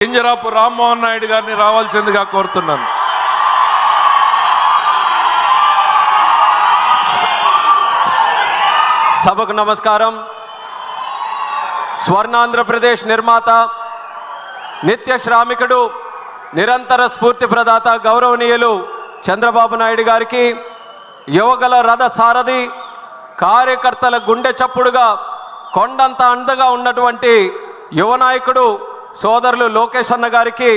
కింజరాపు రామ్మోహన్ నాయుడు గారిని రావాల్సిందిగా కోరుతున్నాను. సభకు నమస్కారం. స్వర్ణాంధ్రప్రదేశ్ నిర్మాత, నిత్య శ్రామికుడు, నిరంతర స్ఫూర్తి ప్రదాత గౌరవనీయులు చంద్రబాబు నాయుడు గారికి, యువగల రథ సారథి, కార్యకర్తల గుండె చప్పుడుగా కొండంత అండగా ఉన్నటువంటి యువ నాయకుడు సోదరులు లోకేష్ అన్న గారికి,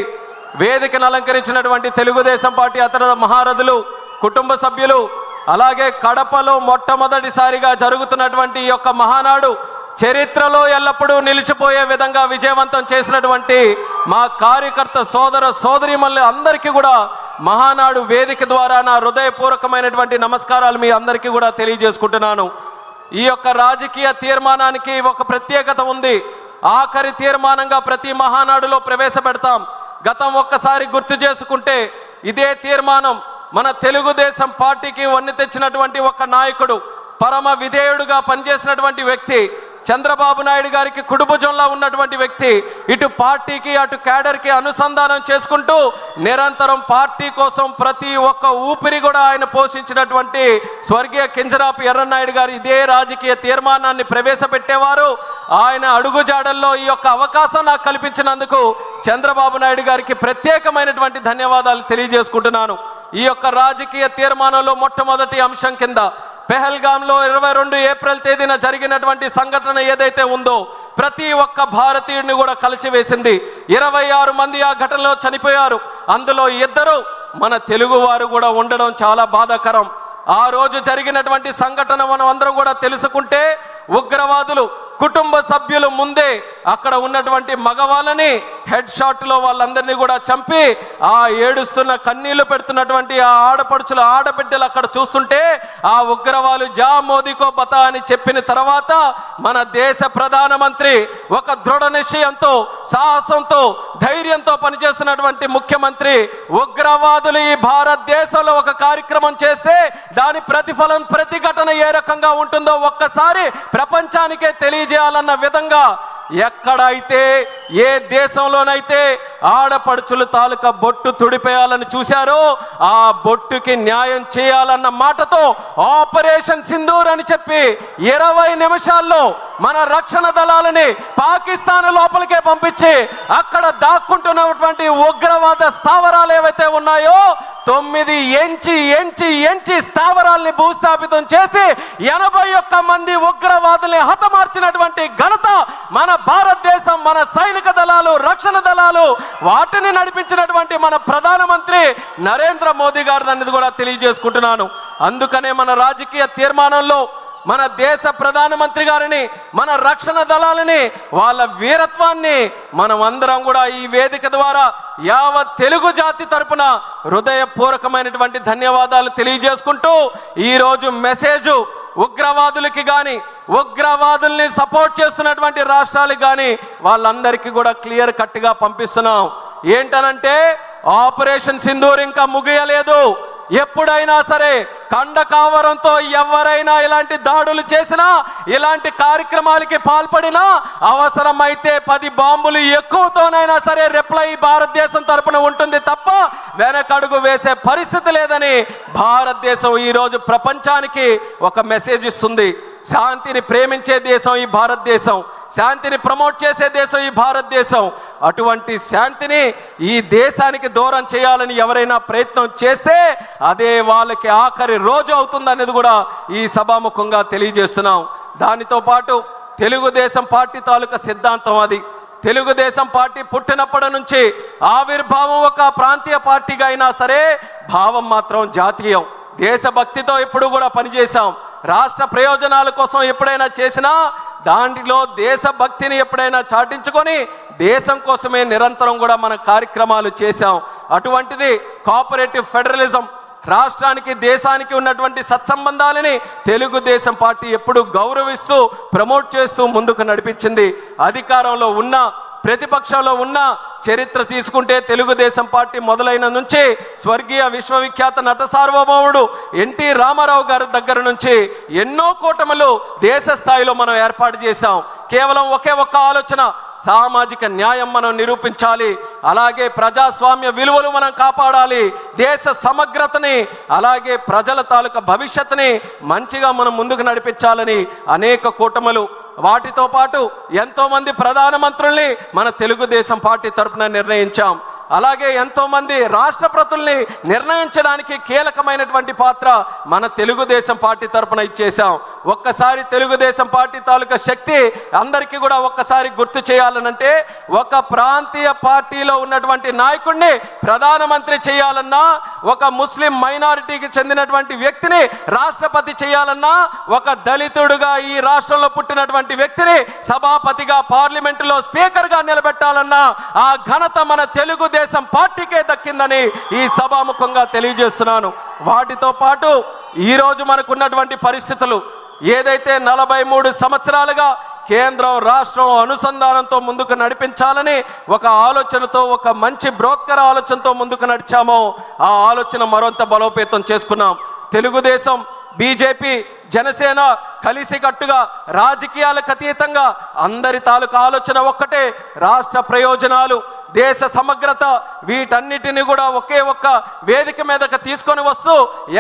వేదికను అలంకరించినటువంటి తెలుగుదేశం పార్టీ అతర మహారథులు, కుటుంబ సభ్యులు, అలాగే కడపలో మొట్టమొదటిసారిగా జరుగుతున్నటువంటి ఈ యొక్క మహానాడు చరిత్రలో ఎల్లప్పుడూ నిలిచిపోయే విధంగా విజయవంతం చేసినటువంటి మా కార్యకర్త సోదర సోదరీమణులు అందరికీ కూడా మహానాడు వేదిక ద్వారా నా హృదయపూర్వకమైనటువంటి నమస్కారాలు మీ అందరికీ కూడా తెలియజేసుకుంటున్నాను. ఈ యొక్క రాజకీయ తీర్మానానికి ఒక ప్రత్యేకత ఉంది. ఆఖరి తీర్మానంగా ప్రతి మహానాడులో ప్రవేశపెడతాం. గతం ఒక్కసారి గుర్తు చేసుకుంటే ఇదే తీర్మానం మన తెలుగుదేశం పార్టీకి వన్నె తెచ్చినటువంటి ఒక నాయకుడు, పరమ విధేయుడుగా పనిచేసినటువంటి వ్యక్తి, చంద్రబాబు నాయుడు గారికి కుడిభుజంలో ఉన్నటువంటి వ్యక్తి, ఇటు పార్టీకి అటు క్యాడర్కి అనుసంధానం చేసుకుంటూ నిరంతరం పార్టీ కోసం ప్రతి ఒక్క ఊపిరి కూడా ఆయన పోషించినటువంటి స్వర్గీయ కింజరాపు ఎర్రన్నాయుడు గారు ఇదే రాజకీయ తీర్మానాన్ని ప్రవేశపెట్టేవారు. ఆయన అడుగుజాడల్లో ఈ యొక్క అవకాశం నాకు కల్పించినందుకు చంద్రబాబు నాయుడు గారికి ప్రత్యేకమైనటువంటి ధన్యవాదాలు తెలియజేసుకుంటున్నాను. ఈ యొక్క రాజకీయ తీర్మానంలో మొట్టమొదటి అంశం కింద పెహల్గాంలో 22 ఏప్రిల్ తేదీన జరిగినటువంటి సంఘటన ఏదైతే ఉందో ప్రతి ఒక్క భారతీయుడిని కూడా కలిచివేసింది. 26 మంది ఆ ఘటనలో చనిపోయారు. అందులో 2 మన తెలుగువారు కూడా ఉండడం చాలా బాధాకరం. ఆ రోజు జరిగినటువంటి సంఘటన మనం అందరం కూడా తెలుసుకుంటే, ఉగ్రవాదులు కుటుంబ సభ్యులు ముందే అక్కడ ఉన్నటువంటి మగవాళ్ళని హెడ్ షాట్లో వాళ్ళందరినీ కూడా చంపి ఆ ఏడుస్తున్న కన్నీళ్లు పెడుతున్నటువంటి ఆ ఆడపడుచులు ఆడబిడ్డలు అక్కడ చూస్తుంటే, ఆ ఉగ్రవాదులు జా మోదీకో బతా అని చెప్పిన తర్వాత మన దేశ ప్రధానమంత్రి ఒక దృఢ నిశ్చయంతో, సాహసంతో, ధైర్యంతో పనిచేస్తున్నటువంటి ముఖ్యమంత్రి ఉగ్రవాదులు ఈ భారతదేశంలో ఒక కార్యక్రమం చేస్తే దాని ప్రతిఫలం, ప్రతిఘటన ఏ రకంగా ఉంటుందో ఒక్కసారి ప్రపంచానికే తెలియజేయాలన్న విధంగా ఎక్కడైతే ఏ దేశంలోనైతే ఆడపడుచులు తాలూకా బొట్టు తుడిపేయాలని చూశారో ఆ బొట్టుకి న్యాయం చేయాలన్న మాటతో ఆపరేషన్ సింధూర్ అని చెప్పి 20 నిమిషాల్లో మన రక్షణ దళాలని పాకిస్తాన్ లోపలికే పంపించి అక్కడ దాక్కుంటున్నటువంటి ఉగ్రవాద స్థావరాలు ఏవైతే ఉన్నాయో 9 ఎంచి స్థావరాల్ని భూస్థాపితం చేసి 81 మంది ఉగ్రవాదుల్ని హతమార్చినటువంటి ఘనత మన భారతదేశం, మన సైనిక దళాలు, రక్షణ దళాలు, వాటిని నడిపించినటువంటి మన ప్రధానమంత్రి నరేంద్ర మోదీ గారు అనేది కూడా తెలియజేసుకుంటున్నాను. అందుకనే మన రాజకీయ తీర్మానంలో మన దేశ ప్రధానమంత్రి గారిని, మన రక్షణ దళాలని, వాళ్ళ వీరత్వాన్ని మనం అందరం కూడా ఈ వేదిక ద్వారా యావత్ తెలుగు జాతి తరపున హృదయపూర్వకమైనటువంటి ధన్యవాదాలు తెలియజేసుకుంటూ ఈరోజు మెసేజ్ ఉగ్రవాదులకి కానీ, ఉగ్రవాదుల్ని సపోర్ట్ చేస్తున్నటువంటి రాష్ట్రాలకు కానీ వాళ్ళందరికీ కూడా క్లియర్ కట్గా పంపిస్తున్నాం. ఏంటనంటే ఆపరేషన్ సింధూర్ ఇంకా ముగియలేదు. ఎప్పుడైనా సరే కండకావరంతో ఎవరైనా ఇలాంటి దాడులు చేసినా, ఇలాంటి కార్యక్రమాలకి పాల్పడినా, అవసరమైతే 10 బాంబులు ఎక్కువతోనైనా సరే రిప్లై భారతదేశం తరపున ఉంటుంది తప్ప వెనకడుగు వేసే పరిస్థితి లేదని భారతదేశం ఈరోజు ప్రపంచానికి ఒక మెసేజ్ ఇస్తుంది. శాంతిని ప్రేమించే దేశం ఈ భారతదేశం, శాంతిని ప్రమోట్ చేసే దేశం ఈ భారతదేశం. అటువంటి శాంతిని ఈ దేశానికి దూరం చేయాలని ఎవరైనా ప్రయత్నం చేస్తే అదే వాళ్ళకి ఆఖరి రోజు అవుతుందనేది కూడా ఈ సభాముఖంగా తెలియజేస్తున్నాం. దానితో పాటు తెలుగుదేశం పార్టీ తాలూకా సిద్ధాంతం అది. తెలుగుదేశం పార్టీ పుట్టినప్పటి నుంచి ఆవిర్భావం ఒక ప్రాంతీయ పార్టీగా అయినా సరే భావం మాత్రం జాతీయం. దేశభక్తితో ఎప్పుడు కూడా పనిచేశాం. రాష్ట్ర ప్రయోజనాల కోసం ఎప్పుడైనా చేసినా దాంట్లో దేశభక్తిని ఎప్పుడైనా చాటించుకొని దేశం కోసమే నిరంతరం కూడా మన కార్యక్రమాలు చేశాం. అటువంటిది కోఆపరేటివ్ ఫెడరలిజం, రాష్ట్రానికి దేశానికి ఉన్నటువంటి సత్సంబంధాలని తెలుగుదేశం పార్టీ ఎప్పుడు గౌరవిస్తూ ప్రమోట్ చేస్తూ ముందుకు నడిపించింది. అధికారంలో ఉన్న, ప్రతిపక్షంలో ఉన్న చరిత్ర తీసుకుంటే తెలుగుదేశం పార్టీ మొదలైన నుంచి స్వర్గీయ విశ్వవిఖ్యాత నట సార్వభౌముడు ఎన్టీ రామారావు గారి దగ్గర నుంచి ఎన్నో కూటములు దేశ స్థాయిలో మనం ఏర్పాటు చేశాం. కేవలం ఒకే ఒక్క ఆలోచన, సామాజిక న్యాయం మనం నిరూపించాలి. అలాగే ప్రజాస్వామ్య విలువలు మనం కాపాడాలి. దేశ సమగ్రతని అలాగే ప్రజల తాలూకా భవిష్యత్తుని మంచిగా మనం ముందుకు నడిపించాలని అనేక కూటములు, వాటితో పాటు ఎంతోమంది ప్రధానమంత్రుల్ని మన తెలుగుదేశం పార్టీ తరఫున నిర్ణయించాం. అలాగే ఎంతోమంది రాష్ట్రపతుల్ని నిర్ణయించడానికి కీలకమైనటువంటి పాత్ర మన తెలుగుదేశం పార్టీ తరఫున ఇచ్చేసాం. ఒక్కసారి తెలుగుదేశం పార్టీ తాలూకా శక్తి అందరికీ కూడా ఒక్కసారి గుర్తు చేయాలనంటే, ఒక ప్రాంతీయ పార్టీలో ఉన్నటువంటి నాయకుడిని ప్రధానమంత్రి చేయాలన్నా, ఒక ముస్లిం మైనారిటీకి చెందినటువంటి వ్యక్తిని రాష్ట్రపతి చేయాలన్నా, ఒక దళితుడుగా ఈ రాష్ట్రంలో పుట్టినటువంటి వ్యక్తిని సభాపతిగా పార్లమెంటులో స్పీకర్గా నిలబెట్టాలన్నా ఆ ఘనత మన తెలుగుదేశం పార్టీకే దక్కిందని ఈ సభాముఖంగా తెలియజేస్తున్నాను. వాటితో పాటు ఈరోజు మనకున్నటువంటి పరిస్థితులు ఏదైతే 43 సంవత్సరాలుగా కేంద్రం రాష్ట్రం అనుసంధానంతో ముందుకు నడిపించాలని ఒక ఆలోచనతో, ఒక మంచి బ్రోత్కర ఆలోచనతో ముందుకు నడిచామో ఆ ఆలోచన మరింత బలోపేతం చేసుకున్నాం. తెలుగుదేశం, బీజేపీ, జనసేన కలిసికట్టుగా రాజకీయాలకు అతీతంగా అందరి తాలూకా ఆలోచన ఒక్కటే, రాష్ట్ర ప్రయోజనాలు, దేశ సమగ్రత, వీటన్నిటిని కూడా ఒకే ఒక్క వేదిక మీదకి తీసుకొని వస్తూ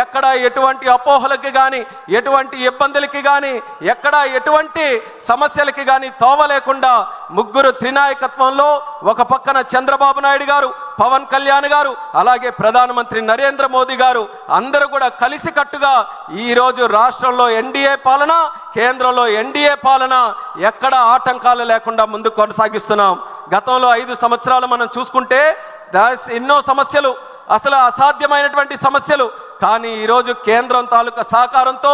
ఎక్కడ ఎటువంటి అపోహలకి కానీ, ఎటువంటి ఇబ్బందులకి కానీ, ఎక్కడ ఎటువంటి సమస్యలకి కానీ తోవలేకుండా ముగ్గురు త్రినాయకత్వంలో ఒక పక్కన చంద్రబాబు నాయుడు గారు, పవన్ కళ్యాణ్ గారు, అలాగే ప్రధానమంత్రి నరేంద్ర మోదీ గారు అందరూ కూడా కలిసికట్టుగా ఈరోజు రాష్ట్రంలో ఎన్డీఏ పాలన, కేంద్రంలో ఎన్డీఏ పాలన ఎక్కడ ఆటంకాలు లేకుండా ముందుకు కొనసాగిస్తున్నాం. గతంలో 5 సంవత్సరాలు మనం చూసుకుంటే ఎన్నో సమస్యలు, అసలు అసాధ్యమైనటువంటి సమస్యలు, కానీ ఈరోజు కేంద్రం తాలూకా సహకారంతో,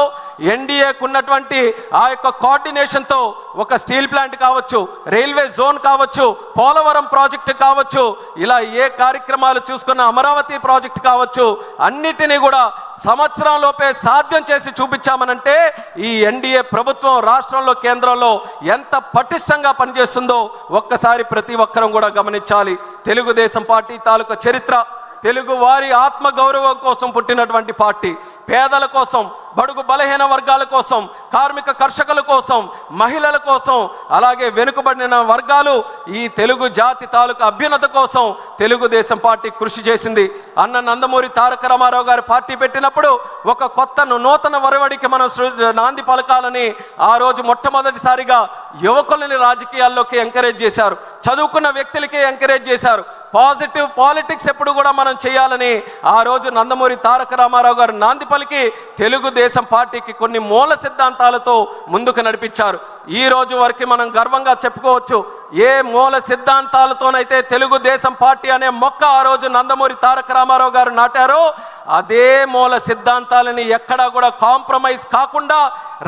ఎన్డీఏకు ఉన్నటువంటి ఆ యొక్క కోఆర్డినేషన్తో ఒక స్టీల్ ప్లాంట్ కావచ్చు, రైల్వే జోన్ కావచ్చు, పోలవరం ప్రాజెక్టు కావచ్చు, ఇలా ఏ కార్యక్రమాలు చూసుకున్న అమరావతి ప్రాజెక్టు కావచ్చు, అన్నిటినీ కూడా సంవత్సరంలోపే సాధ్యం చేసి చూపించామనంటే ఈ ఎన్డీఏ ప్రభుత్వం రాష్ట్రంలో, కేంద్రంలో ఎంత పటిష్టంగా పనిచేస్తుందో ఒక్కసారి ప్రతి ఒక్కరం కూడా గమనించాలి. తెలుగుదేశం పార్టీ తాలూకా చరిత్ర తెలుగు వారి ఆత్మగౌరవం కోసం పుట్టినటువంటి పార్టీ, పేదల కోసం, బడుగు బలహీన వర్గాల కోసం, కార్మిక కర్షకుల కోసం, మహిళల కోసం, అలాగే వెనుకబడిన వర్గాలు, ఈ తెలుగు జాతి తాలూకా అభ్యున్నత కోసం తెలుగుదేశం పార్టీ కృషి చేసింది. అన్న నందమూరి తారక రామారావు గారు పార్టీ పెట్టినప్పుడు ఒక కొత్త నూతన వరవడికి మనం నాంది పలకాలని ఆ రోజు మొట్టమొదటిసారిగా యువకులని రాజకీయాల్లోకి ఎంకరేజ్ చేశారు, చదువుకున్న వ్యక్తులకి ఎంకరేజ్ చేశారు. పాజిటివ్ పాలిటిక్స్ ఎప్పుడు కూడా మనం చేయాలని ఆ రోజు నందమూరి తారక రామారావు గారు నాంది పలికి తెలుగుదేశం పార్టీకి కొన్ని మూల సిద్ధాంతాలతో ముందుకు నడిపించారు. ఈ రోజు వరకు మనం గర్వంగా చెప్పుకోవచ్చు, ఏ మూల సిద్ధాంతాలతోనైతే తెలుగుదేశం పార్టీ అనే మొక్క ఆ రోజు నందమూరి తారక రామారావు గారు నాటారో అదే మూల సిద్ధాంతాలని ఎక్కడా కూడా కాంప్రమైజ్ కాకుండా,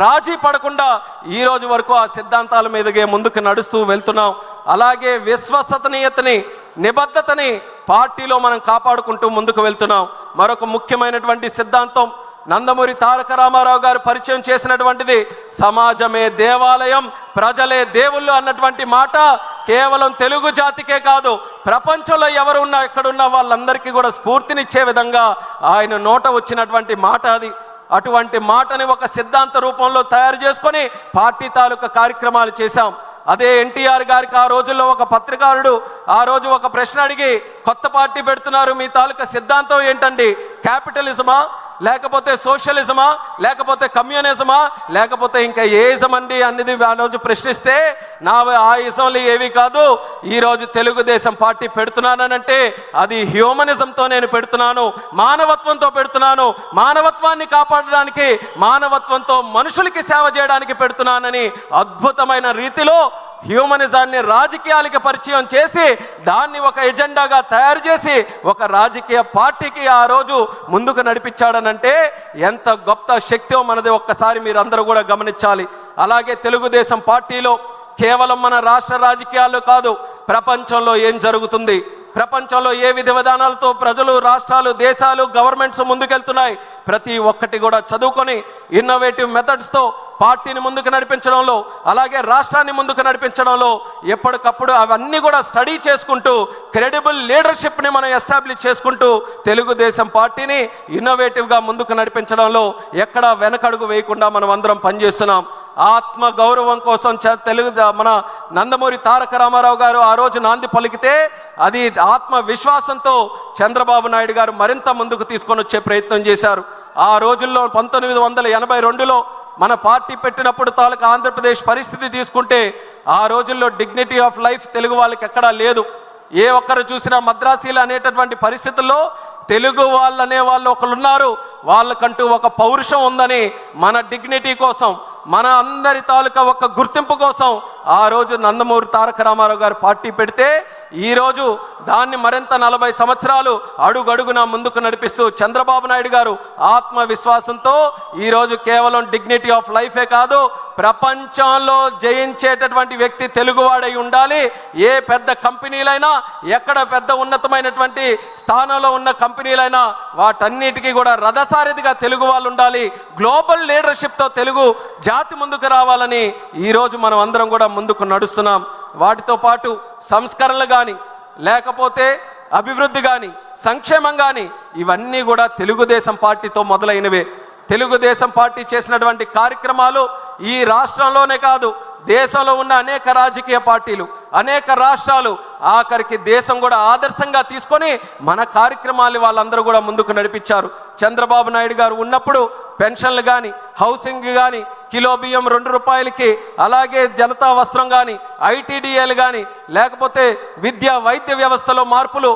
రాజీ పడకుండా ఈ రోజు వరకు ఆ సిద్ధాంతాల మీదగే ముందుకు నడుస్తూ వెళ్తున్నాం. అలాగే విశ్వసనీయతని, నిబద్ధతని పార్టీలో మనం కాపాడుకుంటూ ముందుకు వెళ్తున్నాం. మరొక ముఖ్యమైనటువంటి సిద్ధాంతం నందమూరి తారక రామారావు గారు పరిచయం చేసినటువంటిది సమాజమే దేవాలయం, ప్రజలే దేవుళ్ళు అన్నటువంటి మాట కేవలం తెలుగు జాతికే కాదు, ప్రపంచంలో ఎవరున్నా ఎక్కడున్న వాళ్ళందరికీ కూడా స్ఫూర్తినిచ్చే విధంగా ఆయన నోట వచ్చినటువంటి మాట అది. అటువంటి మాటని ఒక సిద్ధాంత రూపంలో తయారు చేసుకొని పార్టీ తాలూకా కార్యక్రమాలు చేశాం. అదే ఎన్టీఆర్ గారికి ఆ రోజుల్లో ఒక పత్రికారుడు ఆ రోజు ఒక ప్రశ్న అడిగి, కొత్త పార్టీ పెడుతున్నారు, మీ తాలూకా సిద్ధాంతం ఏంటండి? క్యాపిటలిజమా, లేకపోతే సోషలిజమా, లేకపోతే కమ్యూనిజమా, లేకపోతే ఇంకా ఏ ఇజం అండి అనేది ఆ రోజు ప్రశ్నిస్తే, ఆ ఇజంలు ఏవి కాదు, ఈరోజు తెలుగుదేశం పార్టీ పెడుతున్నానంటే అది హ్యూమనిజంతో నేను పెడుతున్నాను, మానవత్వంతో పెడుతున్నాను, మానవత్వాన్ని కాపాడడానికి, మానవత్వంతో మనుషులకి సేవ చేయడానికి పెడుతున్నానని అద్భుతమైన రీతిలో హ్యూమనిజాన్ని రాజకీయాలకి పరిచయం చేసి దాన్ని ఒక ఎజెండాగా తయారు చేసి ఒక రాజకీయ పార్టీకి ఆ రోజు ముందుకు నడిపించాడనంటే ఎంత గొప్ప శక్తిో మనది ఒక్కసారి మీరందరూ కూడా గమనించాలి. అలాగే తెలుగుదేశం పార్టీలో కేవలం మన రాష్ట్ర రాజకీయాల్లో కాదు, ప్రపంచంలో ఏం జరుగుతుంది, ప్రపంచంలో ఏ విధి విధానాలతో ప్రజలు, రాష్ట్రాలు, దేశాలు, గవర్నమెంట్స్ ముందుకెళ్తున్నాయి, ప్రతి ఒక్కటి కూడా చదువుకొని ఇన్నోవేటివ్ మెథడ్స్తో పార్టీని ముందుకు నడిపించడంలో, అలాగే రాష్ట్రాన్ని ముందుకు నడిపించడంలో ఎప్పటికప్పుడు అవన్నీ కూడా స్టడీ చేసుకుంటూ క్రెడిబుల్ లీడర్షిప్ని మనం ఎస్టాబ్లిష్ చేసుకుంటూ తెలుగుదేశం పార్టీని ఇన్నోవేటివ్గా ముందుకు నడిపించడంలో ఎక్కడా వెనకడుగు వేయకుండా మనం అందరం పనిచేస్తున్నాం. ఆత్మ గౌరవం కోసం మన నందమూరి తారక రామారావు గారు ఆ రోజు నాంది పలికితే అది ఆత్మ విశ్వాసంతో చంద్రబాబు నాయుడు గారు మరింత ముందుకు తీసుకొని వచ్చే ప్రయత్నం చేశారు. ఆ రోజుల్లో 1982లో మన పార్టీ పెట్టినప్పుడు తాలూకా ఆంధ్రప్రదేశ్ పరిస్థితి తీసుకుంటే ఆ రోజుల్లో డిగ్నిటీ ఆఫ్ లైఫ్ తెలుగు వాళ్ళకి ఎక్కడా లేదు. ఏ ఒక్కరు చూసినా మద్రాసీలు అనేటటువంటి పరిస్థితుల్లో తెలుగు వాళ్ళు అనే వాళ్ళు ఒకరు ఉన్నారు, వాళ్ళకంటూ ఒక పౌరుషం ఉందని మన డిగ్నిటీ కోసం, మన అందరి తాలూకా ఒక గుర్తింపు కోసం ఆ రోజు నందమూరి తారక రామారావు గారు పార్టీ పెడితే ఈరోజు దాన్ని మరింత 40 సంవత్సరాలు అడుగడుగున ముందుకు నడిపిస్తూ చంద్రబాబు నాయుడు గారు ఆత్మవిశ్వాసంతో ఈరోజు కేవలం డిగ్నిటీ ఆఫ్ లైఫే కాదు, ప్రపంచంలో జయించేటటువంటి వ్యక్తి తెలుగువాడై ఉండాలి. ఏ పెద్ద కంపెనీలైనా, ఎక్కడ పెద్ద ఉన్నతమైనటువంటి స్థానంలో ఉన్న కంపెనీలైనా వాటన్నిటికీ కూడా రథసారథిగా తెలుగు వాళ్ళు ఉండాలి. గ్లోబల్ లీడర్షిప్తో తెలుగు జాతి ముందుకు రావాలని ఈరోజు మనం అందరం కూడా ముందుకు నడుస్తున్నాం. వాటితో పాటు సంస్కరణలు కానీ, లేకపోతే అభివృద్ధి కానీ, సంక్షేమం కానీ, ఇవన్నీ కూడా తెలుగుదేశం పార్టీతో మొదలైనవే. తెలుగుదేశం పార్టీ చేసినటువంటి కార్యక్రమాలు ఈ రాష్ట్రంలోనే కాదు, దేశంలో ఉన్న అనేక రాజకీయ పార్టీలు, అనేక రాష్ట్రాలు, ఆఖరికి దేశం కూడా ఆదర్శంగా తీసుకొని మన కార్యక్రమాలు వాళ్ళందరూ కూడా ముందుకు నడిపించారు. చంద్రబాబు నాయుడు గారు ఉన్నప్పుడు పెన్షన్లు కానీ, హౌసింగ్ కానీ, కిలో బియ్యం 2 రూపాయలకి, అలాగే జనతా వస్త్రం కానీ, ఐటీడీఏలు కానీ, లేకపోతే విద్య వైద్య వ్యవస్థలో మార్పులు,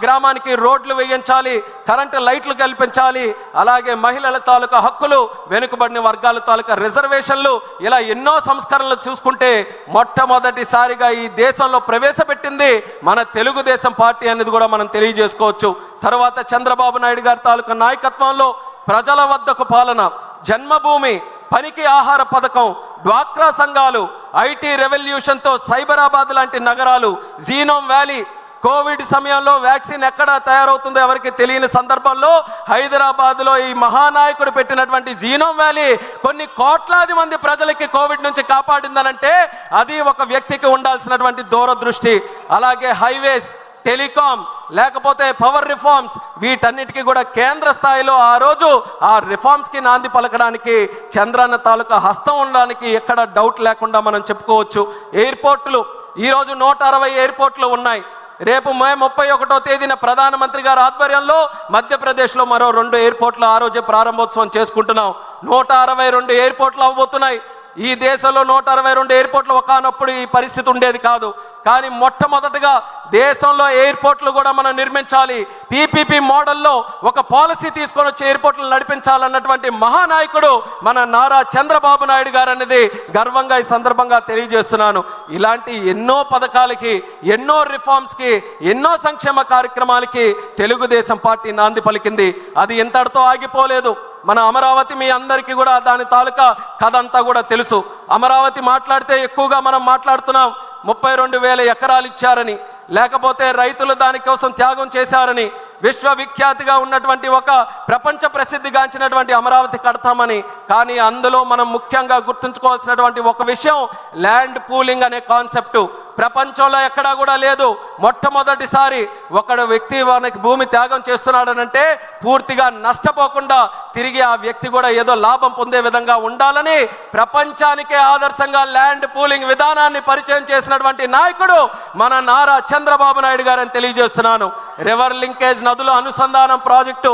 గ్రామానికి రోడ్లు వేయించాలి, కరెంటు లైట్లు కల్పించాలి, అలాగే మహిళల తాలూకా హక్కులు, వెనుకబడిన వర్గాల తాలూకా రిజర్వేషన్లు, ఇలా ఎన్నో సంస్కరణలు చూసుకుంటే మొట్టమొదటిసారిగా ఈ దేశంలో ప్రవేశపెట్టింది మన తెలుగుదేశం పార్టీ అనేది కూడా మనం తెలియజేసుకోవచ్చు. తర్వాత చంద్రబాబు నాయుడు గారి తాలూకా నాయకత్వంలో ప్రజల వద్దకు పాలన, జన్మభూమి, పనికి ఆహార పథకం, డ్వాక్రా సంఘాలు, ఐటీ రెవల్యూషన్తో సైబరాబాద్ లాంటి నగరాలు, జీనోమ్ వ్యాలీ, కోవిడ్ సమయంలో వ్యాక్సిన్ ఎక్కడ తయారవుతుందో ఎవరికి తెలియని సందర్భంలో హైదరాబాద్లో ఈ మహానాయకుడు పెట్టినటువంటి జీనోమ్ వ్యాలీ కొన్ని కోట్లాది మంది ప్రజలకి కోవిడ్ నుంచి కాపాడిందనంటే అది ఒక వ్యక్తికి ఉండాల్సినటువంటి దూరదృష్టి. అలాగే హైవేస్, టెలికాం, లేకపోతే పవర్ రిఫార్మ్స్, వీటన్నిటికీ కూడా కేంద్ర స్థాయిలో ఆ రోజు ఆ రిఫార్మ్స్కి నాంది పలకడానికి చంద్రన్న తాలూకా హస్తం ఉండడానికి ఎక్కడ డౌట్ లేకుండా మనం చెప్పుకోవచ్చు. ఎయిర్పోర్ట్లు ఈరోజు 160 ఎయిర్పోర్ట్లు ఉన్నాయి. రేపు మే 31వ తేదీన ప్రధానమంత్రి గారి ఆధ్వర్యంలో మధ్యప్రదేశ్లో మరో 2 ఎయిర్పోర్ట్లు ఆ రోజే ప్రారంభోత్సవం చేసుకుంటున్నాం. 162 ఎయిర్పోర్ట్లు అవ్వబోతున్నాయి. ఈ దేశంలో 162 ఎయిర్పోర్ట్లు ఒకనప్పుడు ఈ పరిస్థితి ఉండేది కాదు. కానీ మొట్టమొదటిగా దేశంలో ఎయిర్పోర్ట్లు కూడా మనం నిర్మించాలి. పీపీపీ మోడల్లో ఒక పాలసీ తీసుకొని వచ్చి ఎయిర్పోర్ట్లు నడిపించాలన్నటువంటి మహానాయకుడు మన నారా చంద్రబాబు నాయుడు గారు అనేది గర్వంగా ఈ సందర్భంగా తెలియజేస్తున్నాను. ఇలాంటి ఎన్నో పథకాలకి, ఎన్నో రిఫార్మ్స్కి, ఎన్నో సంక్షేమ కార్యక్రమాలకి తెలుగుదేశం పార్టీ నాంది పలికింది. అది ఇంతటితో ఆగిపోలేదు. మన అమరావతి మీ అందరికీ కూడా దాని తాలూకా కథ అంతా కూడా తెలుసు. అమరావతి మాట్లాడితే ఎక్కువగా మనం మాట్లాడుతున్నాం. 32,000 ఎకరాలు ఇచ్చారని, లేకపోతే రైతులు దానికోసం త్యాగం చేశారని, విశ్వవిఖ్యాతిగా ఉన్నటువంటి ఒక ప్రపంచ ప్రసిద్ధిగాంచినటువంటి అమరావతి కడతామని. కానీ అందులో మనం ముఖ్యంగా గుర్తుంచుకోవాల్సినటువంటి ఒక విషయం ల్యాండ్ పూలింగ్ అనే కాన్సెప్టు ప్రపంచంలో ఎక్కడా కూడా లేదు. మొట్టమొదటిసారి ఒకడు వ్యక్తి మనకి భూమి త్యాగం చేస్తున్నాడనంటే పూర్తిగా నష్టపోకుండా తిరిగి ఆ వ్యక్తి కూడా ఏదో లాభం పొందే విధంగా ఉండాలని ప్రపంచానికే ఆదర్శంగా ల్యాండ్ పూలింగ్ విధానాన్ని పరిచయం చేసినటువంటి నాయకుడు మన నారా చంద్రబాబు నాయుడు గారని తెలియజేస్తున్నాను. రివర్ లింకేజ్, నదుల అనుసంధానం ప్రాజెక్టు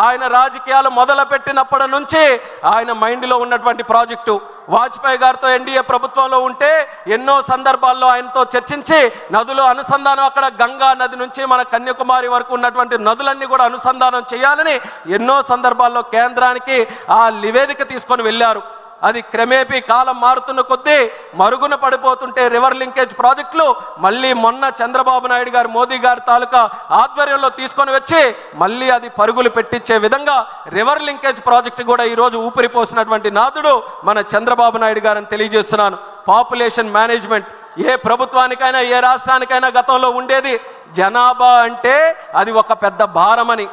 ఆయన రాజకీయాలు మొదలుపెట్టినప్పటి నుంచి ఆయన మైండ్లో ఉన్నటువంటి ప్రాజెక్టు. వాజ్పేయి గారితో ఎన్డీఏ ప్రభుత్వంలో ఉంటే ఎన్నో సందర్భాల్లో ఆయనతో చర్చించి నదులు అనుసంధానం, అక్కడ గంగా నది నుంచి మన కన్యాకుమారి వరకు ఉన్నటువంటి నదులన్నీ కూడా అనుసంధానం చేయాలని ఎన్నో సందర్భాల్లో కేంద్రానికి ఆ నివేదిక తీసుకొని వెళ్ళారు. అది క్రమేపీ కాలం మారుతున్న కొద్దీ మరుగున పడిపోతుంటే రివర్ లింకేజ్ ప్రాజెక్టులు మళ్ళీ మొన్న చంద్రబాబు నాయుడు గారు, మోదీ గారి తాలూకా ఆధ్వర్యంలో తీసుకొని వచ్చి మళ్ళీ అది పరుగులు పెట్టించే విధంగా రివర్ లింకేజ్ ప్రాజెక్టు కూడా ఈరోజు ఊపిరిపోసినటువంటి నాదుడు మన చంద్రబాబు నాయుడు గారని తెలియజేస్తున్నాను. పాపులేషన్ మేనేజ్మెంట్ ఏ ప్రభుత్వానికైనా, ఏ రాష్ట్రానికైనా గతంలో ఉండేది. జనాభా అంటే అది ఒక పెద్ద భారమని,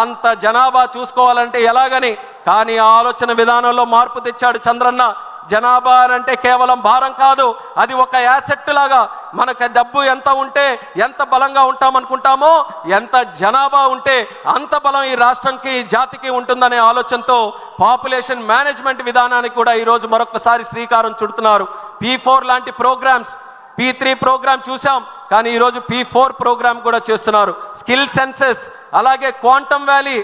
అంత జనాభా చూసుకోవాలంటే ఎలాగని. కానీ ఆ ఆలోచన విధానంలో మార్పు తెచ్చాడు చంద్రన్న. జనాభా అంటే కేవలం భారం కాదు, అది ఒక యాసెట్ లాగా. మనకు డబ్బు ఎంత ఉంటే ఎంత బలంగా ఉంటామనుకుంటామో, ఎంత జనాభా ఉంటే అంత బలం ఈ రాష్ట్రంకి జాతికి ఉంటుందనే ఆలోచనతో పాపులేషన్ మేనేజ్మెంట్ విధానానికి కూడా ఈరోజు మరొకసారి శ్రీకారం చుడుతున్నారు. P4 లాంటి ప్రోగ్రామ్స్, P3 ప్రోగ్రామ్ చూసాం, కానీ ఈరోజు P4 ప్రోగ్రామ్ కూడా చేస్తున్నారు. స్కిల్ సెన్సెస్, అలాగే క్వాంటమ్ వ్యాలీ,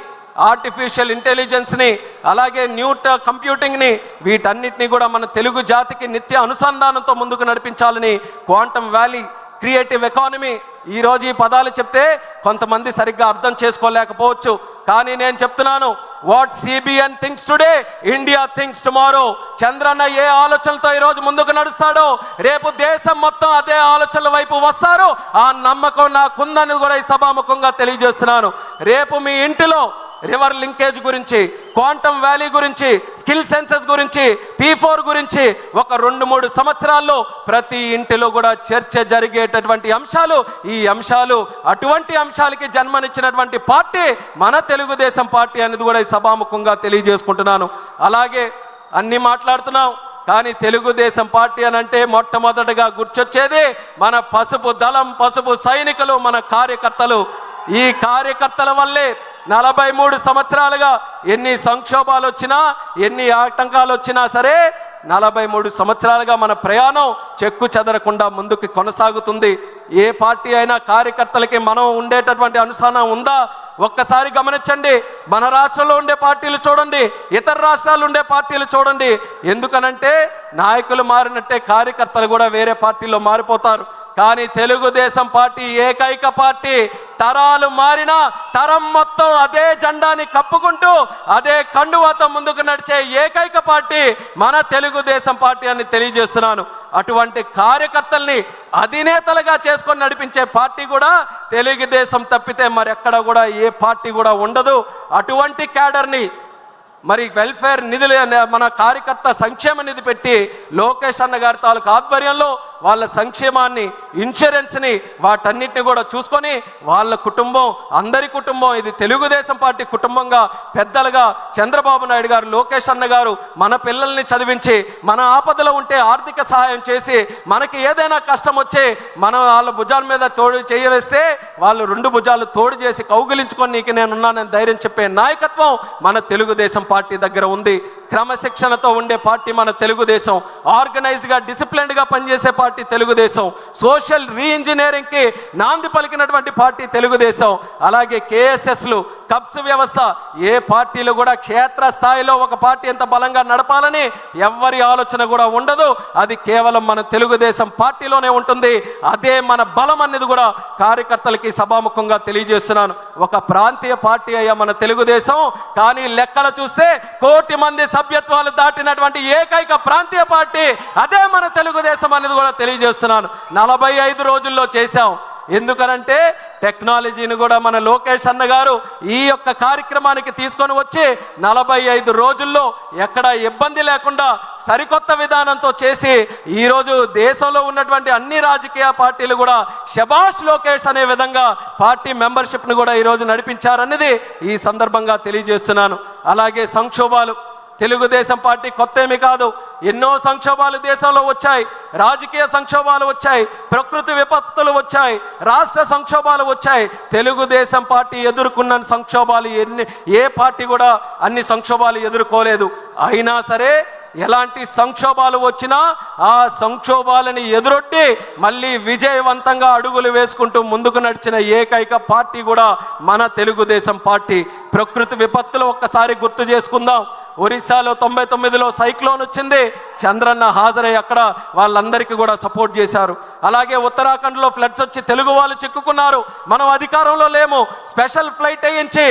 ఆర్టిఫిషియల్ ఇంటెలిజెన్స్ని, అలాగే న్యూ కంప్యూటింగ్ని, వీటన్నిటిని కూడా మన తెలుగు జాతికి నిత్య అనుసంధానంతో ముందుకు నడిపించాలని క్వాంటమ్ వ్యాలీ, క్రియేటివ్ ఎకానమీ, ఈరోజు ఈ పదాలు చెప్తే కొంతమంది సరిగ్గా అర్థం చేసుకోలేకపోవచ్చు. కానీ నేను చెప్తున్నాను, what CBN thinks today, India thinks tomorrow. Chandranna ఏ ఆలోచనలతో ఈరోజు ముందుకు నడుస్తాడో, రేపు దేశం మొత్తం అదే ఆలోచనల వైపు వస్తారు. ఆ నమ్మకం నాకుందని కూడా ఈ సభాముఖంగా తెలియజేస్తున్నాను. రేపు మీ ఇంటిలో రివర్ లింకేజ్ గురించి, క్వాంటమ్ వ్యాలీ గురించి, స్కిల్ సెన్సెస్ గురించి, P4 గురించి ఒక 2-3 సంవత్సరాల్లో ప్రతి ఇంటిలో కూడా చర్చ జరిగేటటువంటి అంశాలు. ఈ అంశాలు, అటువంటి అంశాలకి జన్మనిచ్చినటువంటి పార్టీ మన తెలుగుదేశం పార్టీ అనేది కూడా ఈ సభాముఖంగా తెలియజేసుకుంటున్నాను. అలాగే అన్ని మాట్లాడుతున్నాం, కానీ తెలుగుదేశం పార్టీ అని అంటే మొట్టమొదటిగా గుర్తొచ్చేది మన పసుపు దళం, పసుపు సైనికులు, మన కార్యకర్తలు. ఈ కార్యకర్తల వల్లే 43 సంవత్సరాలుగా ఎన్ని సంక్షోభాలు వచ్చినా, ఎన్ని ఆటంకాలు వచ్చినా సరే 43 సంవత్సరాలుగా మన ప్రయాణం చెక్కు చెదరకుండా ముందుకు కొనసాగుతుంది. ఏ పార్టీ అయినా కార్యకర్తలకి మనం ఉండేటటువంటి అనుసరణ ఉందా? ఒక్కసారి గమనించండి. మన రాష్ట్రంలో ఉండే పార్టీలు చూడండి, ఇతర రాష్ట్రాలు ఉండే పార్టీలు చూడండి. ఎందుకనంటే నాయకులు మారినట్టే కార్యకర్తలు కూడా వేరే పార్టీలో మారిపోతారు. కానీ తెలుగుదేశం పార్టీ ఏకైక పార్టీ. తరాలు మారినా తరం మొత్తం అదే జెండాని కప్పుకుంటూ అదే కండువాతో ముందుకు నడిచే ఏకైక పార్టీ మన తెలుగుదేశం పార్టీ అని తెలియజేస్తున్నాను. అటువంటి కార్యకర్తల్ని అధినేతలుగా చేసుకొని నడిపించే పార్టీ కూడా తెలుగుదేశం తప్పితే మరెక్కడ కూడా ఏ పార్టీ కూడా ఉండదు. అటువంటి క్యాడర్ని మరి వెల్ఫేర్ నిధులు, మన కార్యకర్త సంక్షేమ నిధి పెట్టి లోకేష్ అన్న గారి తాలూకు ఆధ్వర్యంలో వాళ్ళ సంక్షేమాన్ని, ఇన్సూరెన్స్ని, వాటన్నిటిని కూడా చూసుకొని వాళ్ళ కుటుంబం, అందరి కుటుంబం, ఇది తెలుగుదేశం పార్టీ కుటుంబంగా పెద్దలుగా చంద్రబాబు నాయుడు గారు, లోకేష్ అన్న గారు మన పిల్లల్ని చదివించి, మన ఆపదలో ఉంటే ఆర్థిక సహాయం చేసి, మనకి ఏదైనా కష్టం వచ్చి మనం వాళ్ళ భుజాల మీద తోడు చేయవేస్తే వాళ్ళు 2 భుజాలు తోడు చేసి కౌగిలించుకొని నీకు నేనున్నానని ధైర్యం చెప్పే నాయకత్వం మన తెలుగుదేశం పార్టీ దగ్గర ఉంది. క్రమశిక్షణతో ఉండే పార్టీ మన తెలుగుదేశం. ఆర్గనైజ్డ్గా, డిసిప్లిన్డ్గా పనిచేసే పార్టీ తెలుగుదేశం. సోషల్ రీఇంజనీరింగ్కి నాంది పలికినటువంటి పార్టీ తెలుగుదేశం. అలాగే KSSలు, కబ్స్ వ్యవస్థ, ఏ పార్టీలు కూడా క్షేత్ర స్థాయిలో ఒక పార్టీ ఎంత బలంగా నడపాలని ఎవరి ఆలోచన కూడా ఉండదు. అది కేవలం మన తెలుగుదేశం పార్టీలోనే ఉంటుంది. అదే మన బలం అనేది కూడా కార్యకర్తలకి సభాముఖంగా తెలియజేస్తున్నాను. ఒక ప్రాంతీయ పార్టీ అయ్యా మన తెలుగుదేశం, కానీ లెక్కలు చూస్తే 1 కోటి మంది సభ్యత్వాలు దాటినటువంటి ఏకైక ప్రాంతీయ పార్టీ అదే మన తెలుగుదేశం అనేది కూడా తెలియజేస్తున్నాను. 45 రోజుల్లో చేశాం. ఎందుకనంటే టెక్నాలజీని కూడా మన లోకేష్ అన్న గారు ఈ యొక్క కార్యక్రమానికి తీసుకొని వచ్చి 45 రోజుల్లో ఎక్కడ ఇబ్బంది లేకుండా సరికొత్త విధానంతో చేసి ఈరోజు దేశంలో ఉన్నటువంటి అన్ని రాజకీయ పార్టీలు కూడా శభాష్ లోకేష్ అనే విధంగా పార్టీ మెంబర్షిప్ని కూడా ఈరోజు నడిపించారనేది ఈ సందర్భంగా తెలియజేస్తున్నాను. అలాగే సంక్షోభాలు, తెలుగుదేశం పార్టీ కొత్త ఏమీ కాదు. ఎన్నో సంక్షోభాలు దేశంలో వచ్చాయి. రాజకీయ సంక్షోభాలు వచ్చాయి, ప్రకృతి విపత్తులు వచ్చాయి, రాష్ట్ర సంక్షోభాలు వచ్చాయి. తెలుగుదేశం పార్టీ ఎదుర్కొన్న సంక్షోభాలు ఏ పార్టీ కూడా అన్ని సంక్షోభాలు ఎదుర్కోలేదు. అయినా సరే ఎలాంటి సంక్షోభాలు వచ్చినా ఆ సంక్షోభాలని ఎదురొట్టి మళ్ళీ విజయవంతంగా అడుగులు వేసుకుంటూ ముందుకు నడిచిన ఏకైక పార్టీ కూడా మన తెలుగుదేశం పార్టీ. ప్రకృతి విపత్తులు ఒక్కసారి గుర్తు చేసుకుందాం. ఒరిస్సాలో 99లో సైక్లోన్ వచ్చింది. చంద్రన్న హాజరై అక్కడ వాళ్ళందరికీ కూడా సపోర్ట్ చేశారు. అలాగే ఉత్తరాఖండ్లో ఫ్లడ్స్ వచ్చి తెలుగు వాళ్ళు చిక్కుకున్నారు. మనం అధికారంలో లేము, స్పెషల్ ఫ్లైట్ వేయించి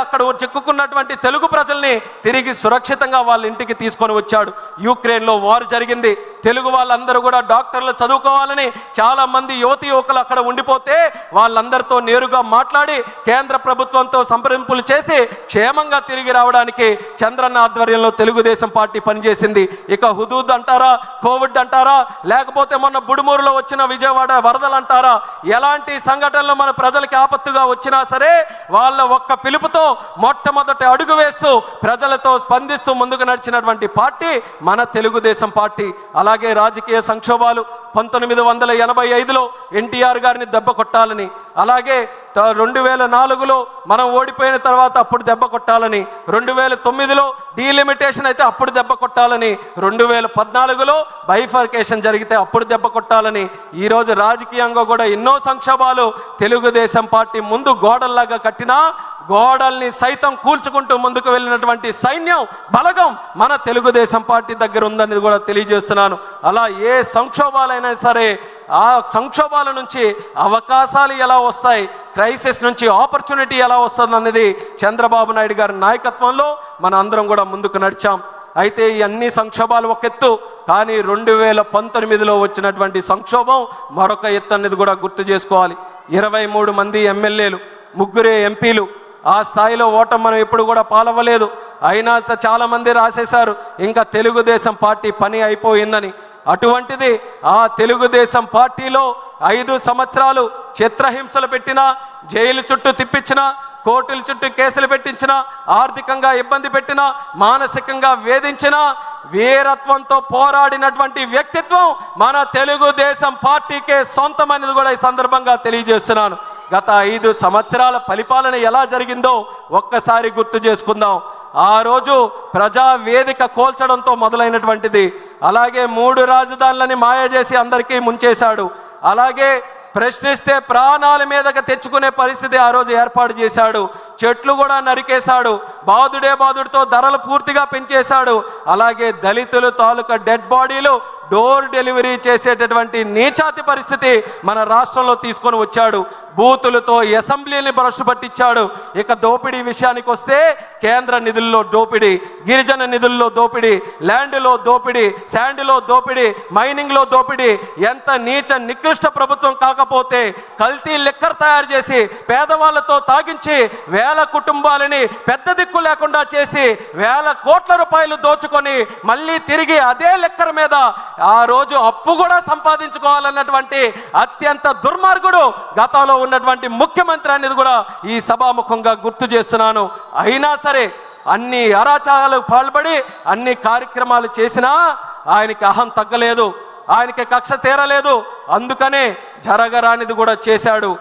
అక్కడ చిక్కుకున్నటువంటి తెలుగు ప్రజల్ని తిరిగి సురక్షితంగా వాళ్ళ ఇంటికి తీసుకొని వచ్చాడు. యుక్రెయిన్లో వార్ జరిగింది. తెలుగు వాళ్ళందరూ కూడా డాక్టర్లు చదువుకోవాలని చాలామంది యువకులు అక్కడ ఉండిపోతే వాళ్ళందరితో నేరుగా మాట్లాడి కేంద్ర ప్రభుత్వంతో సంప్రదింపులు చేసి క్షేమంగా తిరిగి రావడానికి చంద్రన్న ఆధ్వర్యంలో తెలుగుదేశం పార్టీ పనిచేసింది. ఇక హుదూద్ అంటారా, కోవిడ్ అంటారా, లేకపోతే మొన్న బుడుమూరులో వచ్చిన విజయవాడ వరదలు అంటారా, ఎలాంటి సంఘటనలు మన ప్రజలకి ఆపత్తుగా వచ్చినా సరే వాళ్ళ ఒక్క పిలుపుతో మొట్టమొదటి అడుగు వేస్తూ ప్రజలతో స్పందిస్తూ ముందుకు నడిచినటువంటి పార్టీ మన తెలుగుదేశం పార్టీ. అలాగే రాజకీయ సంక్షోభాలు 1985లో ఎన్టీఆర్ గారిని దెబ్బ కొట్టాలని, అలాగే 2004లో మనం ఓడిపోయిన తర్వాత అప్పుడు దెబ్బ కొట్టాలని, 2009లో డీలిమిటేషన్ అయితే అప్పుడు దెబ్బ కొట్టాలని, 2014లో బైఫర్కేషన్ జరిగితే అప్పుడు దెబ్బ కొట్టాలని, ఈరోజు రాజకీయంగా కూడా ఎన్నో సంక్షోభాలు తెలుగుదేశం పార్టీ ముందు గోడల్లాగా కట్టినా గోడల్ని సైతం కూల్చుకుంటూ ముందుకు వెళ్ళినటువంటి సైన్యం బలగం మన తెలుగుదేశం పార్టీ దగ్గర ఉందని కూడా తెలియజేస్తున్నాను. అలా ఏ సంక్షోభాలైనా సరే ఆ సంక్షోభాల నుంచి అవకాశాలు ఎలా వస్తాయి, క్రైసిస్ నుంచి ఆపర్చునిటీ ఎలా వస్తుంది అన్నది చంద్రబాబు నాయుడు గారి నాయకత్వంలో మన అందరం కూడా ముందుకు నడిచాం. అయితే ఈ అన్ని సంక్షోభాలు ఒక ఎత్తు, కానీ 2019లో వచ్చినటువంటి సంక్షోభం మరొక ఎత్తు అనేది కూడా గుర్తు చేసుకోవాలి. 23 మంది ఎమ్మెల్యేలు, 3 ఎంపీలు, ఆ స్థాయిలో ఓటమి మనం ఎప్పుడు కూడా పాలవ్వలేదు. అయినా చాలామంది రాసేశారు ఇంకా తెలుగుదేశం పార్టీ పని అయిపోయిందని. అటువంటిది ఆ తెలుగుదేశం పార్టీలో 5 సంవత్సరాలు చిత్రహింసలు పెట్టినా, జైలు చుట్టూ తిప్పించినా, కోర్టుల చుట్టూ కేసులు పెట్టించినా, ఆర్థికంగా ఇబ్బంది పెట్టినా, మానసికంగా వేధించినా, వీరత్వంతో పోరాడినటువంటి వ్యక్తిత్వం మన తెలుగుదేశం పార్టీకే సొంతం అనేది కూడా ఈ సందర్భంగా తెలియజేస్తున్నాను. గత 5 సంవత్సరాల పరిపాలన ఎలా జరిగిందో ఒక్కసారి గుర్తు చేసుకుందాం. ఆ రోజు ప్రజా వేదిక కోల్చడంతో మొదలైనటువంటిది. అలాగే 3 రాజధానులని మాయ చేసి అందరికీ ముంచేశాడు. అలాగే ప్రశ్నిస్తే ప్రాణాల మీదకి తెచ్చుకునే పరిస్థితి ఆ రోజు ఏర్పాటు చేశాడు. చెట్లు కూడా నరికేశాడు. బాదుడితో ధరలు పూర్తిగా పెంచేశాడు. అలాగే దళితులు తాలూకా డెడ్ బాడీలు డోర్ డెలివరీ చేసేటటువంటి నీచాతి పరిస్థితి మన రాష్ట్రంలో తీసుకొని వచ్చాడు. బూతులతో అసెంబ్లీని భ్రష్టు పట్టించాడు. ఇక దోపిడీ విషయానికి వస్తే కేంద్ర నిధుల్లో దోపిడీ, గిరిజన నిధుల్లో దోపిడీ, ల్యాండ్లో దోపిడీ, శాండ్లో దోపిడీ, మైనింగ్లో దోపిడీ. ఎంత నీచ నికృష్ట ప్రభుత్వం కాకపోతే కల్తీ లిక్కర్ తయారు చేసి పేదవాళ్ళతో తాగించి వేల కుటుంబాలని పెద్ద దిక్కు లేకుండా చేసి వేల కోట్ల రూపాయలు దోచుకొని మళ్ళీ తిరిగి అదే లిక్కర్ మీద ఆ రోజు అప్పు కూడా సంపాదించుకోవాలన్నటువంటి అత్యంత దుర్మార్గుడు గతంలో ఉన్నటువంటి ముఖ్యమంత్రి అనేది కూడా ఈ సభాముఖంగా గుర్తు చేస్తున్నాను. అయినా సరే అన్ని అరాచకాలకు పాల్పడి అన్ని కార్యక్రమాలు చేసినా ఆయనకి అహం తగ్గలేదు, ఆయనకి కక్ష తీరలేదు. అందుకనే జరగరానిది కూడా చేశాడు.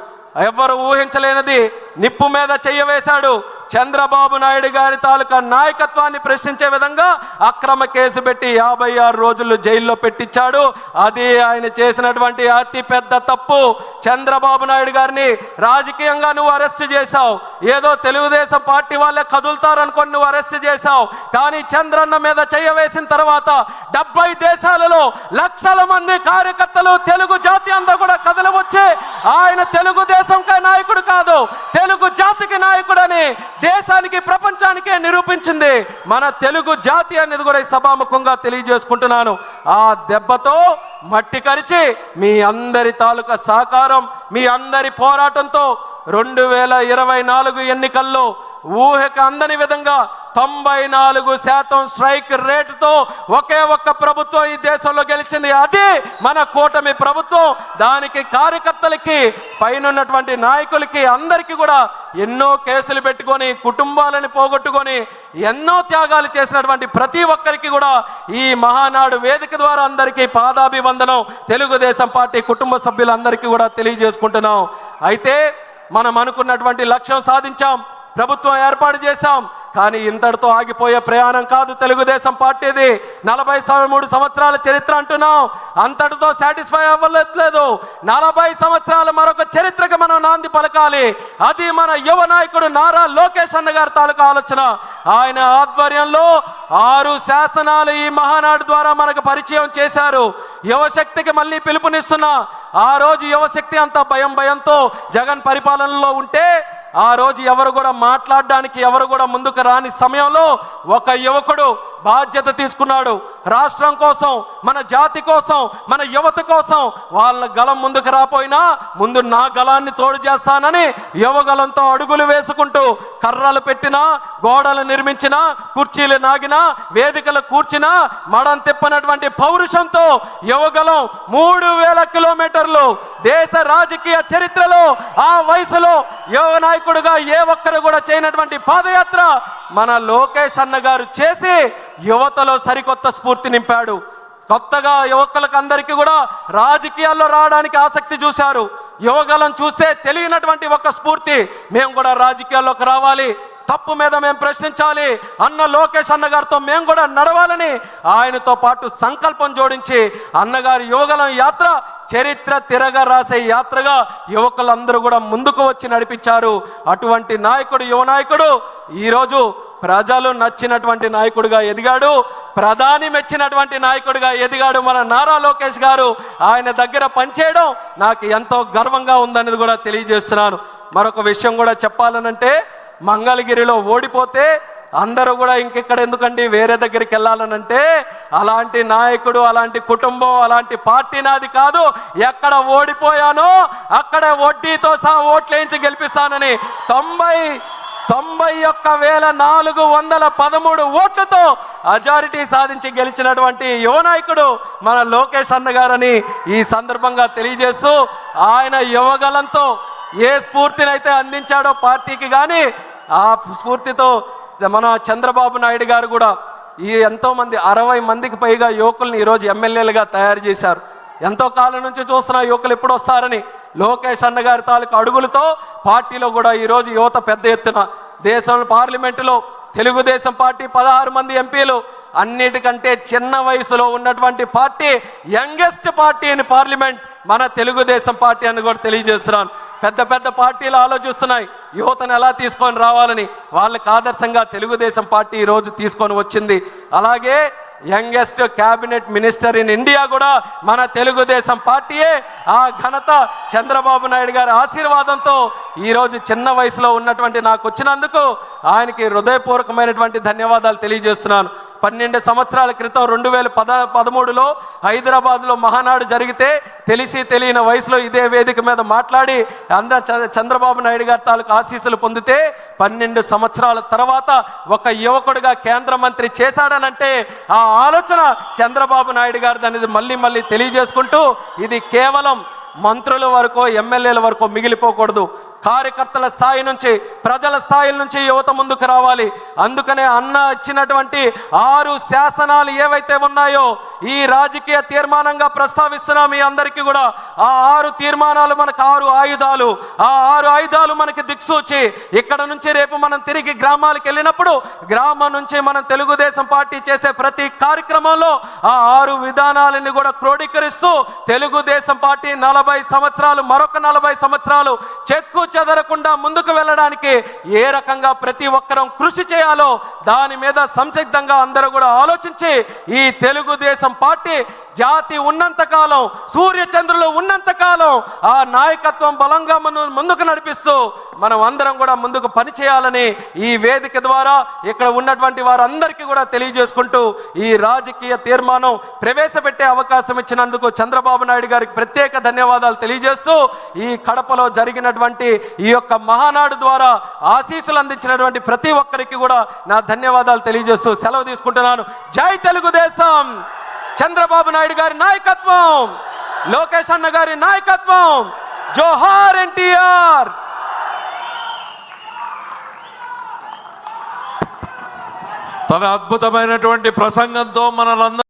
ఎవరు ఊహించలేనిది నిప్పు మీద చెయ్యవేశాడు. చంద్రబాబు నాయుడు గారి తాలూకా నాయకత్వాన్ని ప్రశ్నించే విధంగా అక్రమ కేసు పెట్టి 56 రోజులు జైల్లో పెట్టించాడు. అది ఆయన చేసినటువంటి అతి పెద్ద తప్పు. చంద్రబాబు నాయుడు గారిని రాజకీయంగా నువ్వు అరెస్ట్ చేశావు, ఏదో తెలుగుదేశం పార్టీ వాళ్ళే కదులుతారనుకొని నువ్వు అరెస్ట్ చేశావు. కానీ చంద్రన్న మీద చెయ్యవేసిన తర్వాత 70 దేశాలలో లక్షల మంది కార్యకర్తలు తెలుగు జాతి అంతా కూడా కదలవచ్చి ఆయన తెలుగుదేశం నాయకుడు కాదు, తెలుగు జాతికి నాయకుడని దేశానికి ప్రపంచానికే నిరూపించింది మన తెలుగు జాతి అనేది కూడా ఈ సభాముఖంగా తెలియజేసుకుంటున్నాను. ఆ దెబ్బతో మట్టి కరిచి మీ అందరి తాలూకా సహకారం, మీ అందరి పోరాటంతో 2024 ఎన్నికల్లో ఊహకు అందని విధంగా 94% స్ట్రైక్ రేటుతో ఒకే ఒక్క ప్రభుత్వం ఈ దేశంలో గెలిచింది. అది మన కూటమి ప్రభుత్వం. దానికి కార్యకర్తలకి, పైనున్నటువంటి నాయకులకి అందరికీ కూడా ఎన్నో కేసులు పెట్టుకొని కుటుంబాలను పోగొట్టుకొని ఎన్నో త్యాగాలు చేసినటువంటి ప్రతి ఒక్కరికి కూడా ఈ మహానాడు వేదిక ద్వారా అందరికీ పాదాభివందనం తెలుగుదేశం పార్టీ కుటుంబ సభ్యులందరికీ కూడా తెలియజేసుకుంటున్నాం. అయితే మనం అనుకున్నటువంటి లక్ష్యం సాధించాం, ప్రభుత్వం ఏర్పాటు చేశాం. కానీ ఇంతటితో ఆగిపోయే ప్రయాణం కాదు తెలుగుదేశం పార్టీది. 43 సంవత్సరాల చరిత్ర అంటున్నాం, అంతటితో సాటిస్ఫై అవ్వలేదు. 40 సంవత్సరాల మరొక చరిత్రకు మనం నాంది పలకాలి. అది మన యువ నాయకుడు నారా లోకేష్ అన్న గారి తాలూకా ఆలోచన. ఆయన ఆధ్వర్యంలో 6 శాసనాలు ఈ మహానాడు ద్వారా మనకు పరిచయం చేశారు. యువశక్తికి మళ్ళీ పిలుపునిస్తున్నా. ఆ రోజు యువశక్తి అంతా భయంతో జగన్ పరిపాలనలో ఉంటే ఆ రోజు ఎవరు కూడా మాట్లాడడానికి ఎవరు కూడా ముందుకు రాని సమయంలో ఒక యువకుడు బాధ్యత తీసుకున్నాడు. రాష్ట్రం కోసం, మన జాతి కోసం, మన యువత కోసం వాళ్ళ గలం ముందుకు రాపోయినా ముందు నా గలాన్ని తోడు చేస్తానని యువగలంతో అడుగులు వేసుకుంటూ కర్రలు పెట్టినా, గోడలు నిర్మించినా, కుర్చీలు నాగినా, వేదికలు కూర్చినా మడం తిప్పనటువంటి పౌరుషంతో యువగలం 3000 కిలోమీటర్లు దేశ రాజకీయ చరిత్రలో ఆ వయసులో యువ నాయకుడుగా ఏ ఒక్కరు కూడా చేయనటువంటి పాదయాత్ర మన లోకేష్ అన్న గారు చేసి యువతలో సరికొత్త స్ఫూర్తి నింపాడు. కొత్తగా యువకులకు అందరికీ కూడా రాజకీయాల్లో రావడానికి ఆసక్తి చూశారు. యువగలం చూస్తే తెలియనటువంటి ఒక స్ఫూర్తి, మేము కూడా రాజకీయాల్లోకి రావాలి, తప్పు మీద మేము ప్రశ్నించాలి అన్న లోకేష్ అన్నగారితో మేము కూడా నడవాలని ఆయనతో పాటు సంకల్పం జోడించి అన్నగారి యువగలం యాత్ర చరిత్ర తిరగ రాసే యాత్రగా యువకులందరూ కూడా ముందుకు వచ్చి నడిపించారు. అటువంటి నాయకుడు, యువ నాయకుడు ఈరోజు ప్రజలు నచ్చినటువంటి నాయకుడిగా ఎదిగాడు, ప్రధాని మెచ్చినటువంటి నాయకుడిగా ఎదిగాడు మన నారా లోకేష్ గారు. ఆయన దగ్గర పనిచేయడం నాకు ఎంతో గర్వంగా ఉందనేది కూడా తెలియజేస్తున్నాను. మరొక విషయం కూడా చెప్పాలనంటే, మంగళగిరిలో ఓడిపోతే అందరూ కూడా ఇంకెక్కడ ఎందుకండి వేరే దగ్గరికి వెళ్ళాలనంటే, అలాంటి నాయకుడు, అలాంటి కుటుంబం, అలాంటి పార్టీ నాది కాదు. ఎక్కడ ఓడిపోయానో అక్కడ వడ్డీతో సహా ఓట్లు వేయించి గెలిపిస్తానని 91,413 ఓట్లతో అజారిటీ సాధించి గెలిచినటువంటి యువ నాయకుడు మన లోకేష్ అన్న గారని ఈ సందర్భంగా తెలియజేస్తూ, ఆయన యువగలంతో ఏ స్ఫూర్తినైతే అందించాడో పార్టీకి, కానీ ఆ స్ఫూర్తితో మన చంద్రబాబు నాయుడు గారు కూడా ఈ ఎంతోమంది 60 మందికి పైగా యువకుల్ని ఈరోజు ఎమ్మెల్యేలుగా తయారు చేశారు. ఎంతో కాలం నుంచి చూస్తున్న యువకులు ఎప్పుడు వస్తారని లోకేష్ అన్న గారి తాలూకు అడుగులతో పార్టీలో కూడా ఈరోజు యువత పెద్ద ఎత్తున, దేశంలో పార్లమెంటులో తెలుగుదేశం పార్టీ 16 మంది ఎంపీలు, అన్నిటికంటే చిన్న వయసులో ఉన్నటువంటి party, youngest party in parliament మన తెలుగుదేశం పార్టీ అని కూడా తెలియజేస్తున్నాను. పెద్ద పెద్ద పార్టీలు ఆలోచిస్తున్నాయి యువతను ఎలా తీసుకొని రావాలని, వాళ్ళకి ఆదర్శంగా తెలుగుదేశం పార్టీ ఈరోజు తీసుకొని వచ్చింది. అలాగే youngest cabinet minister in India కూడా మన తెలుగుదేశం పార్టీయే. ఆ ఘనత చంద్రబాబు నాయుడు గారి ఆశీర్వాదంతో ఈరోజు చిన్న వయసులో ఉన్నటువంటి నాకు వచ్చినందుకు ఆయనకి హృదయపూర్వకమైనటువంటి ధన్యవాదాలు తెలియజేస్తున్నాను. 12 సంవత్సరాల క్రితం 2013లో హైదరాబాద్లో మహానాడు జరిగితే తెలిసి తెలియని వయసులో ఇదే వేదిక మీద మాట్లాడి చంద్రబాబు నాయుడు గారి తాలూకు ఆశీస్సులు పొందితే 12 సంవత్సరాల తర్వాత ఒక యువకుడిగా కేంద్ర మంత్రి చేశాడనంటే ఆ ఆలోచన చంద్రబాబు నాయుడు గారిది అనేది మళ్ళీ తెలియజేసుకుంటూ, ఇది కేవలం మంత్రుల వరకు, ఎమ్మెల్యేల వరకు మిగిలిపోకూడదు. కార్యకర్తల స్థాయి నుంచి, ప్రజల స్థాయిల నుంచి యువత ముందుకు రావాలి. అందుకనే అన్న ఇచ్చినటువంటి 6 శాసనాలు ఏవైతే ఉన్నాయో ఈ రాజకీయ తీర్మానంగా ప్రస్తావిస్తున్నాం మీ అందరికీ కూడా. ఆ 6 తీర్మానాలు మనకు 6 ఆయుధాలు. ఆ 6 ఆయుధాలు మనకి దిక్సూచి. ఇక్కడ నుంచి రేపు మనం తిరిగి గ్రామాలకు వెళ్ళినప్పుడు గ్రామం నుంచి మనం తెలుగుదేశం పార్టీ చేసే ప్రతి కార్యక్రమంలో ఆ 6 విధానాలని కూడా క్రోడీకరిస్తూ తెలుగుదేశం పార్టీ 40 సంవత్సరాలు, మరొక 40 సంవత్సరాలు చెక్కు చెదరకుండా ముందుకు వెళ్ళడానికి ఏ రకంగా ప్రతి ఒక్కరం కృషి చేయాలో దాని మీద సంసిద్ధంగా అందరూ కూడా ఆలోచించి ఈ తెలుగుదేశం పార్టీ జాతి ఉన్నంతకాలం, సూర్యచంద్రులు ఉన్నంతకాలం ఆ నాయకత్వం బలంగా ముందుకు నడిపిస్తూ మనం అందరం కూడా ముందుకు పనిచేయాలని ఈ వేదిక ద్వారా ఇక్కడ ఉన్నటువంటి వారందరికీ కూడా తెలియజేసుకుంటూ ఈ రాజకీయ తీర్మానం ప్రవేశపెట్టే అవకాశం ఇచ్చినందుకు చంద్రబాబు నాయుడు గారికి ప్రత్యేక ధన్యవాదాలు తెలియజేస్తూ, ఈ కడపలో జరిగినటువంటి ఈ యొక్క మహానాడు ద్వారా ఆశీస్సులు అందించినటువంటి ప్రతి ఒక్కరికి కూడా నా ధన్యవాదాలు తెలియజేస్తూ సెలవు తీసుకుంటున్నాను. జై తెలుగుదేశం! చంద్రబాబు నాయుడు గారి నాయకత్వం, లోకేష్ అన్న గారి నాయకత్వం, జోహార్ ఎన్టీఆర్. తన అద్భుతమైనటువంటి ప్రసంగంతో మనలందరూ